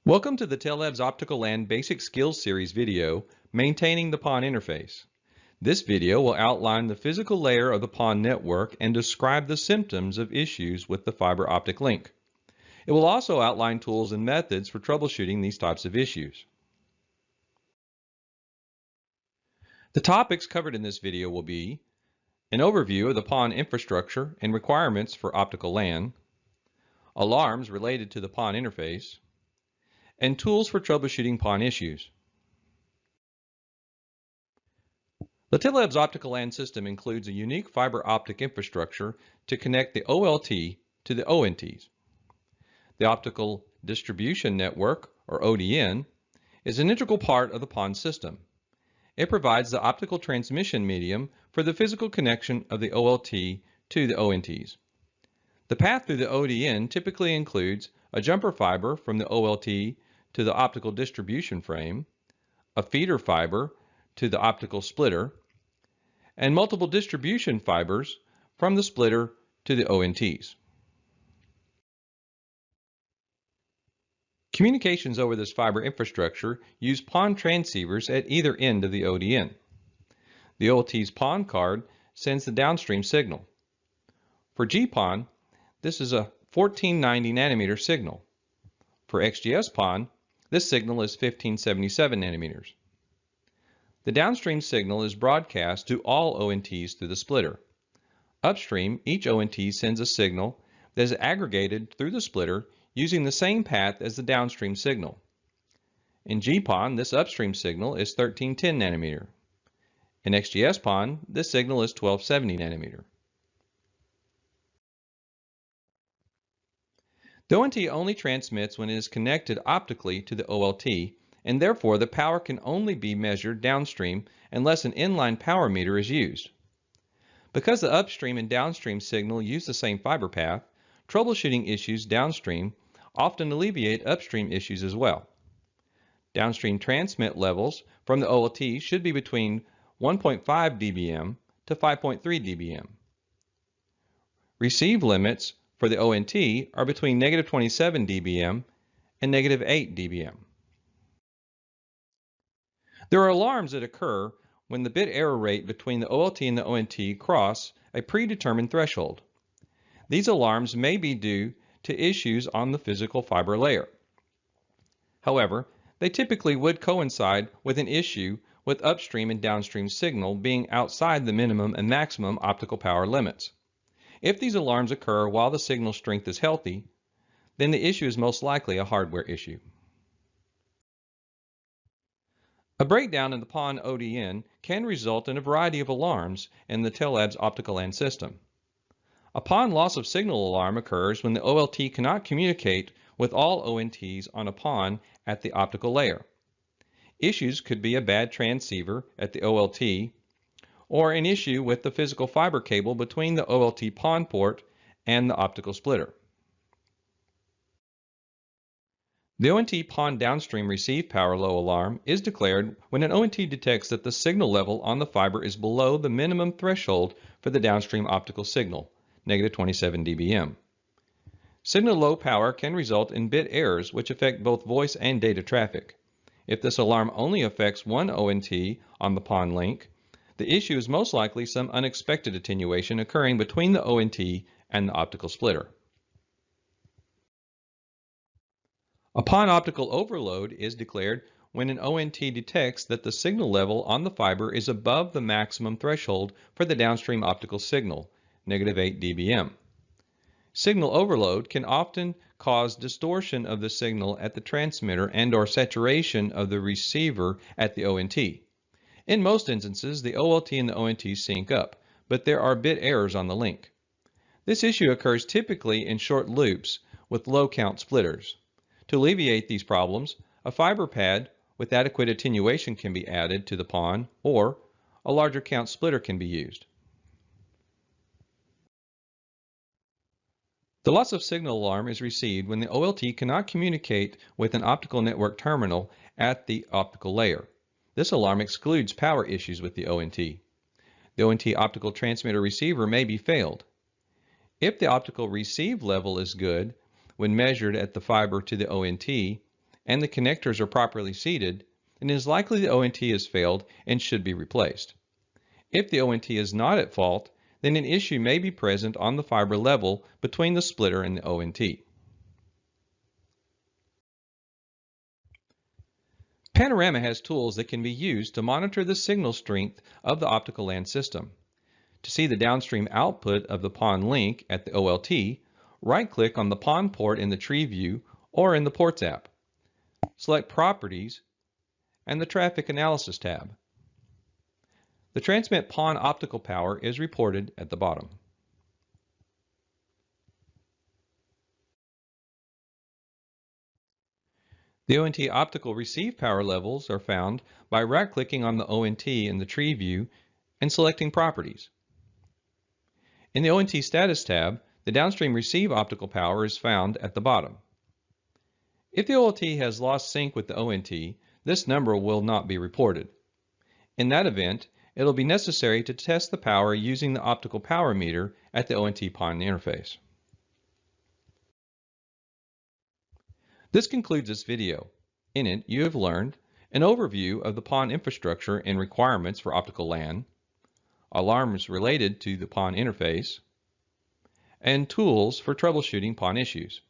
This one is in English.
Welcome to the Tellabs Optical LAN Basic Skills Series video, Maintaining the PON Interface. This video will outline the physical layer of the PON network and describe the symptoms of issues with the fiber optic link. It will also outline tools and methods for troubleshooting these types of issues. The topics covered in this video will be an overview of the PON infrastructure and requirements for optical LAN, alarms related to the PON interface, and tools for troubleshooting PON issues. The Tellabs Optical LAN system includes a unique fiber optic infrastructure to connect the OLT to the ONTs. The Optical Distribution Network, or ODN, is an integral part of the PON system. It provides the optical transmission medium for the physical connection of the OLT to the ONTs. The path through the ODN typically includes a jumper fiber from the OLT to the optical distribution frame, a feeder fiber to the optical splitter, and multiple distribution fibers from the splitter to the ONTs. Communications over this fiber infrastructure use PON transceivers at either end of the ODN. The OLT's PON card sends the downstream signal. For GPON, this is a 1490 nanometer signal. For XGS PON, this signal is 1577 nanometers. The downstream signal is broadcast to all ONTs through the splitter. Upstream, each ONT sends a signal that is aggregated through the splitter using the same path as the downstream signal. In GPON, this upstream signal is 1310 nanometer. In XGS PON, this signal is 1270 nanometer. The ONT only transmits when it is connected optically to the OLT, and therefore the power can only be measured downstream unless an inline power meter is used. Because the upstream and downstream signal use the same fiber path, troubleshooting issues downstream often alleviate upstream issues as well. Downstream transmit levels from the OLT should be between 1.5 dBm to 5.3 dBm. Receive limits for the ONT are between -27 dBm and -8 dBm. There are alarms that occur when the bit error rate between the OLT and the ONT cross a predetermined threshold. These alarms may be due to issues on the physical fiber layer. However, they typically would coincide with an issue with upstream and downstream signal being outside the minimum and maximum optical power limits. If these alarms occur while the signal strength is healthy, then the issue is most likely a hardware issue. A breakdown in the PON ODN can result in a variety of alarms in the Tellabs Optical LAN system. A PON loss of signal alarm occurs when the OLT cannot communicate with all ONTs on a PON at the optical layer. Issues could be a bad transceiver at the OLT, or an issue with the physical fiber cable between the OLT PON port and the optical splitter. The ONT PON downstream receive power low alarm is declared when an ONT detects that the signal level on the fiber is below the minimum threshold for the downstream optical signal, -27 dBm. Signal low power can result in bit errors which affect both voice and data traffic. If this alarm only affects one ONT on the PON link, the issue is most likely some unexpected attenuation occurring between the ONT and the optical splitter. A PON optical overload is declared when an ONT detects that the signal level on the fiber is above the maximum threshold for the downstream optical signal, -8 dBm. Signal overload can often cause distortion of the signal at the transmitter and/or saturation of the receiver at the ONT. In most instances, the OLT and the ONT sync up, but there are bit errors on the link. This issue occurs typically in short loops with low count splitters. To alleviate these problems, a fiber pad with adequate attenuation can be added to the PON, or a larger count splitter can be used. The loss of signal alarm is received when the OLT cannot communicate with an optical network terminal at the optical layer. This alarm excludes power issues with the ONT. The ONT optical transmitter receiver may be failed. If the optical receive level is good when measured at the fiber to the ONT and the connectors are properly seated, then it is likely the ONT has failed and should be replaced. If the ONT is not at fault, then an issue may be present on the fiber level between the splitter and the ONT. Panorama has tools that can be used to monitor the signal strength of the optical LAN system. To see the downstream output of the PON link at the OLT, right-click on the PON port in the tree view or in the Ports app. Select Properties and the Traffic Analysis tab. The transmit PON optical power is reported at the bottom. The ONT optical receive power levels are found by right-clicking on the ONT in the tree view and selecting Properties. In the ONT Status tab, the downstream receive optical power is found at the bottom. If the OLT has lost sync with the ONT, this number will not be reported. In that event, it will be necessary to test the power using the optical power meter at the ONT PON interface. This concludes this video. In it, you have learned an overview of the PON infrastructure and requirements for optical LAN, alarms related to the PON interface, and tools for troubleshooting PON issues.